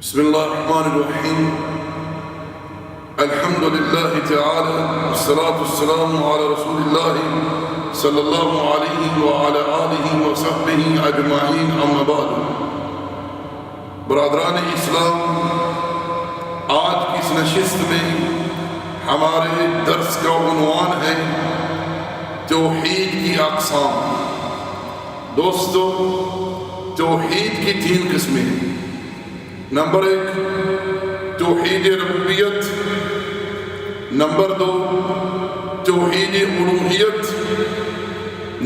بسم الله الرحمن الرحيم. الحمد لله تعالى والصلاة والسلام على رسول الله صلی اللہ علیہ وعلى آلہ وصحبہ اجمعین، اما بعد. برادران اسلام، آج کی اس نشست میں ہمارے درس کا عنوان ہے توحید کی اقسام. دوستو، توحید کی 3 قسمیں ہیں. نمبر 1 توحید ربوبیت، نمبر 2 توحید الوہیت،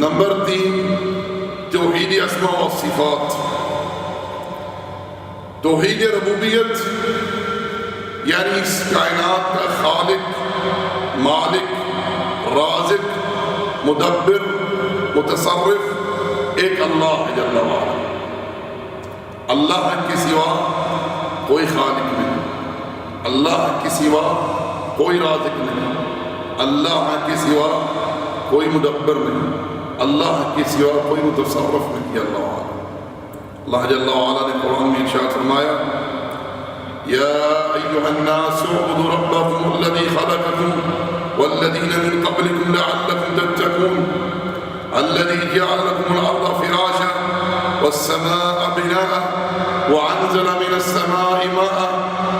نمبر 3 توحید اسماء و صفات. توحید ربوبیت یعنی اس کائنات کا خالق، مالک، رازق، مدبر، متصرف ایک اللہ ہے جل وعلا. اللہ کے سوا کوئی خالق نہیں، اللہ کے سوا کوئی رازق نہیں، اللہ کے سوا کوئی مدبر نہیں، اللہ کے سوا کوئی متصرف نہیں. اللہ جل وعلا نے قرآن میں ارشاد فرمایا: یا ایھا الناس اعبدوا ربکم الذی خلقکم والذین من قبلکم لعلکم تتقون الذی جعل لکم الارض فراشا والسماء بناء وأنزل من السماء ماء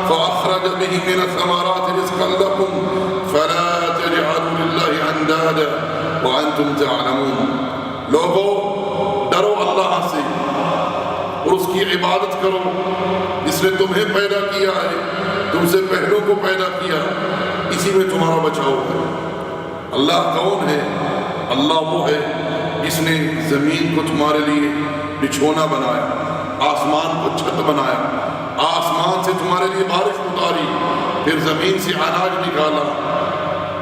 فأخرج به من الثمرات رزقا لكم فلا تجعلوا لله أندادا وأنتم تعلمون. لوگو، ڈرو اللہ سے اور اس کی عبادت کرو جس نے تمہیں پیدا کیا ہے، تم سے پہلوں کو پیدا کیا، اسی میں تمہارا بچاؤ ہے. اللہ کون ہے؟ اللہ وہ ہے جس نے زمین کو تمہارے لیے بچھونا بنایا، آسمان کو چھت بنایا، آسمان سے تمہارے لیے بارش اتاری، پھر زمین سے اناج نکالا،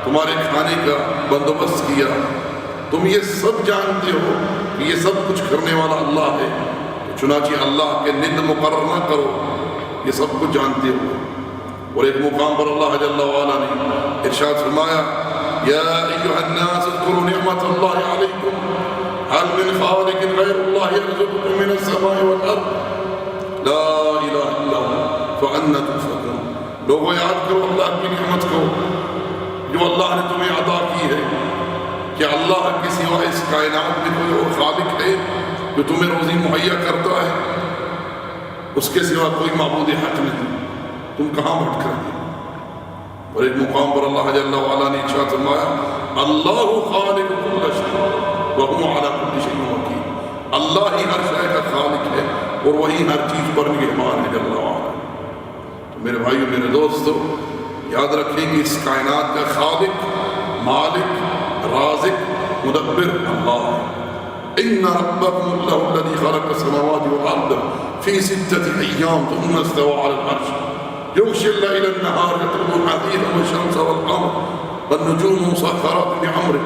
تمہارے کھانے کا بندوبست کیا. تم یہ سب جانتے ہو کہ یہ سب کچھ کرنے والا اللہ ہے، چنانچہ اللہ کے ند مقرر نہ کرو، یہ سب کچھ جانتے ہو. اور ایک مقام پر اللہ جل وعلا نے ارشاد فرمایا: یا ایھا الناس اذکروا نعمت اللہ علیکم هل من خالق غیر اللہ یرزقکم من السماء والارض لا الہ الا هو فأنى تؤفکون. لوگوں، یاد کرو اللہ کی نعمت کو جو اللہ نے تمہیں عطا کی ہے، کہ اللہ کے سوا اس کائنات میں کوئی اور خالق ہے جو تمہیں روزی مہیا کرتا ہے؟ اس کے سوا کوئی معبود حق نہیں، تم کہاں بھٹک رہے ہیں؟ اور ایک مقام پر اللہ جل وعلا نے ارشاد فرمایا: اللہ خالق کل شیء وَهُوَ عَلَىٰ كُلِّ شَيْءٍ وَكِيلٌ. اللہ ہی ہر شے کا خالق ہے اور وہی ہر چیز پر نگہبان ہے جل وعلا. تو میرے بھائیو، میرے دوستو، یاد رکھیں کہ اس کائنات کا خالق، مالک، رازق، مدبر اللہ ہے. إِنَّ رَبَّكُمُ اللَّهُ الَّذِي خَلَقَ السَّمَاوَاتِ وَالْأَرْضَ فِي 6 أَيَّامٍ ثُمَّ اسْتَوَىٰ عَلَى الْعَرْشِ يُغْشِي اللَّيْلَ النَّهَارَ يَطْلُبُهُ حَثِيثًا وَالشَّمْسَ وَالْقَمَرَ وَالنُّجُومُ مُسَخَّرَاتٌ بِأَمْرِهِ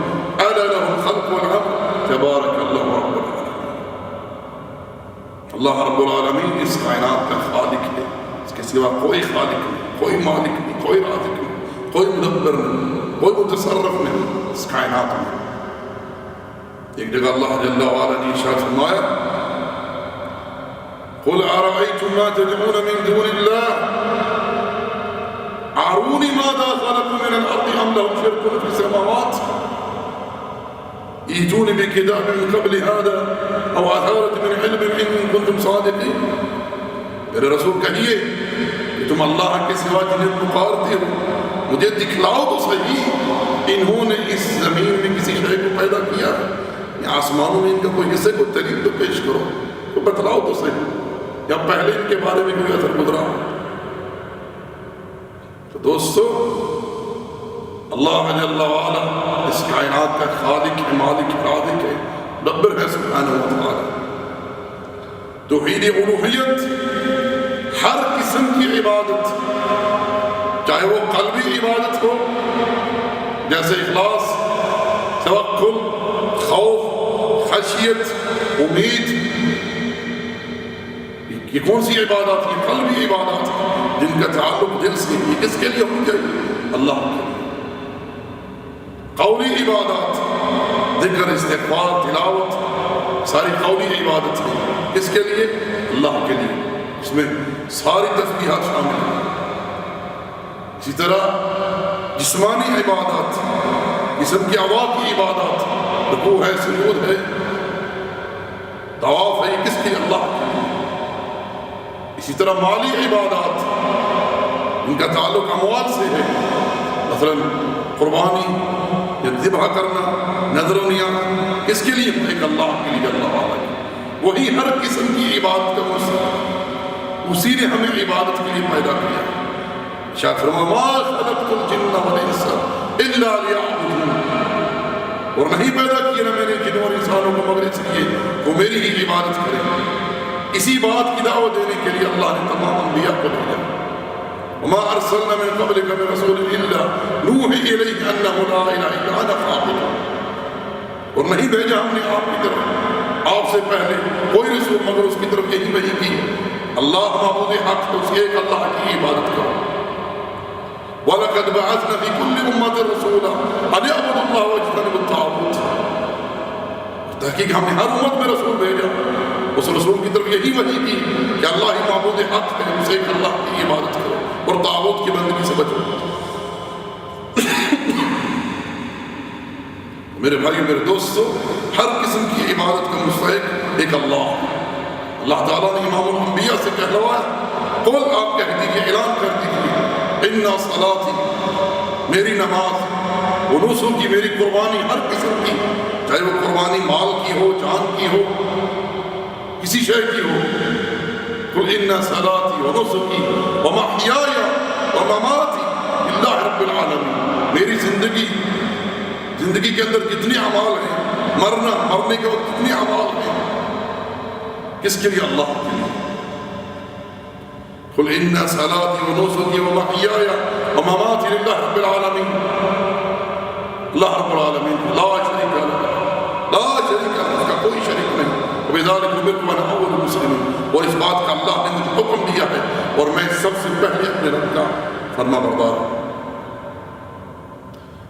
أَلَا لَهُ الْخَلْقُ وَالْأَمْرُ تبارک اللہ رب العالمین. اللہ رب العالمین اس کائنات کا خالق ہے، اس کے سوا کوئی خالق نہیں، کوئی مالک نہیں، کوئی رازق نہیں، کوئی مدبر نہیں، کوئی متصرف نہیں اس کائنات میں. ایک جگہ اللہ جل وعلا نے ارشاد فرمایا: قل ارأيتم ما تدعون من دون الله اروني ماذا خلقوا من الارض ام لهم شرك في السماوات ایتونی بکتاب من قبل هذا او اثارة من علم ان کنتم صادقین. میرے رسول کہیے کہ تم اللہ کے سوا جنہیں پکارتے ہو، مجھے دکھلاؤ تو صحیح، انہوں نے اس زمین میں کسی شے کو پیدا کیا ہے یا آسمانوں میں ان کا کوئی حصے کو دلیل تو پیش کرو، تو بتلاؤ تو صحیح، یا پہلے ان کے بارے میں کوئی اثر گزرا ہو. تو دوستو، اللہ جل وعلا اس کائنات کا خالق ہے، مالک ہے، رازق ہے، مدبر ہے سبحانہ و تعالی. توحید الوہیت ہر قسم کی عبادت، چاہے وہ قلبی عبادت ہو جیسے اخلاص، توکل، خوف، خشیت، امید، یہ کون سی عبادات؟ یہ قلبی عبادات جن کا تعلق دل سے، یہ کس کے لیے ہونی چاہیے؟ اللہ کے لیے. قولی عبادات، ذکر، استغفار، تلاوت، ساری قولی عبادت ہے. کس کے لیے؟ اللہ کے لیے. اس میں ساری تسبیحات شامل ہیں۔ اسی طرح جسمانی عبادات، جسم کی اعضاء کی عبادات، رکوع ہے، سجود ہے، طواف ہے، یہ کس کے لیے؟ اللہ کے لیے۔ اسی طرح مالی عبادات، ان کا تعلق اموال سے ہے، مثلا قربانی یا ذبح کرنا، نذر و نیاز، کس کے لیے؟ ایک اللہ کے لیے، اللہ والا ہے۔ وہی ہر قسم کی عبادت کا مستحق، اسی نے ہمیں عبادت کے لیے پیدا کیا۔ شاید فرمایا ما خلقت الجن والانس الا لیعبدون، اور نہیں پیدا کیا نہ میں نے جن اور انسانوں کو مگر اس لیے وہ میری ہی عبادت کریں۔ اسی بات کی دعوت دینے کے لیے اللہ نے تمام انبیاء کو بھیجا۔ وما ارسلنا من قبلك من رسول الا نوحي اليه انه لا اله الا انا فاعبدون، اور نہیں بھیجا ہم نے آپ کی طرف آپ سے پہلے کوئی رسول مگر اس کی طرف یہی وحی کی اللہ معبود حق تو اس ایک اللہ کی عبادت کرو۔ وَلَقَدْ بَعَثْنَا فِي كُلِّ أُمَّةٍ رَسُولًا أَنِ اعْبُدُوا اللَّهَ وَاجْتَنِبُوا الطَّاغُوتَ، تحقیق ہم نے ہر امت میں رسول بھیجا، اس رسول کی طرف یہی وحی کی کہ اللہ ہی معبود حق ہے، اسے ایک اللہ کی عبادت کرو اور طاغوت کی بندگی سے بچو۔ میرے بھائیو، میرے دوستو، ہر قسم کی عبادت کا مستحق ایک اللہ تعالیٰ نے امام الانبیاء سے کہلوایا، قول آپ کہہ دیجیے، اعلان کر دیجیے، اِنَّ صَلَاتِ، میری نماز، ونُسُكِ، میری قربانی ہر قسم کی، چاہے وہ قربانی مال کی ہو، جان کی ہو، کسی شے کی ہو، قُلْ إِنَّ صَلَاتِ وَنُسُكِ وَمَحْيَايَ وَمَمَاتِ لِلَّهِ رَبِّ الْعَالَمِينَ، میری زندگی کے اندر کتنے اعمال ہیں، مرنے کے وقت کتنے اعمال ہیں، کس کے لیے؟ اللہ کے لیے۔ قل ان صلاتي ونسكي ومحياي ومماتي لله رب العالمين، اللہ رب العالمین لا شریک له، لا شریک له، اس کا کوئی شریک نہیں، وبذلك امرت وانا اول المسلمين، اور اس بات کا اللہ نے مجھے حکم دیا ہے اور میں سب سے پہلے اپنے رب کا فرما بردار ہوں۔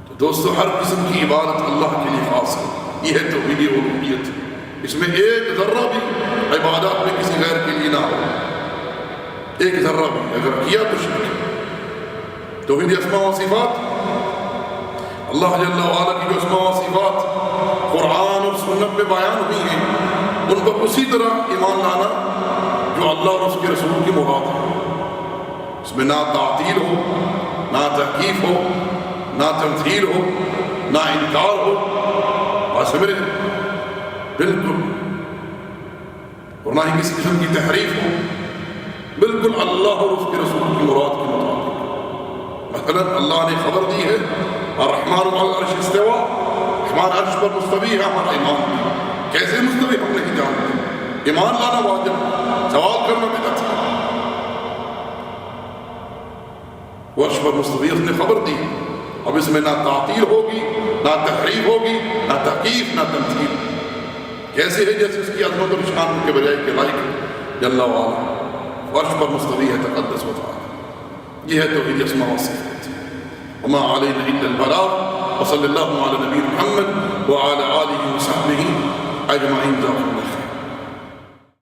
تو دوستو، ہر قسم کی عبادت اللہ کے لیے خاص ہے، یہ ہے توحید الوہیت، اس میں ایک ذرہ بھی عبادات میں کسی غیر کے لیے نہ ہو، ایک ذرہ بھی اگر کیا تو شرک۔ توحید اسماء و صفات، اللہ جل وعلا کی جو اسماء و صفات قرآن اور سنت میں بیان ہوئی ہیں، ان پر اسی طرح ایمان لانا جو اللہ اور اس کے رسول کی مراد ہے۔ اس میں نہ تعطیل ہو، نہ تحقیف ہو، نہ تمثیل ہو، نہ انکار ہو، بات سمجھے بالکل، اور نہ ہی کسی قسم کی تحریف ہو، بالکل اللہ اور اس کے رسول کی مراد کے مطابق۔ مثلا اللہ نے خبر دی ہے الرحمن علی العرش استوى، رحمان عرش پر مستوی ہے، ہمارا ایمان ہے، کیسے مستوی ہم نہیں جانتے، ایمان لانا واجب، سوال کرنا بدعت ہے۔ وہ عرش پر مستوی، اس نے خبر دی، اب اس میں نہ تعطیل ہوگی، نہ تحریف ہوگی، نہ تحقیق، نہ تمثیل، کیسے ہے جیسے اس کی عظمت اور شان کے بجائے کہ لائق جل وعلا عرش پر مستوی ہے، تقدس و تعالی۔ یہ ہے توحید اسماء و صفات۔ وما علینا الا البلاغ، وصلی اللہ علی نبی محمد وعلی آلہ وصحبہ اجمعین۔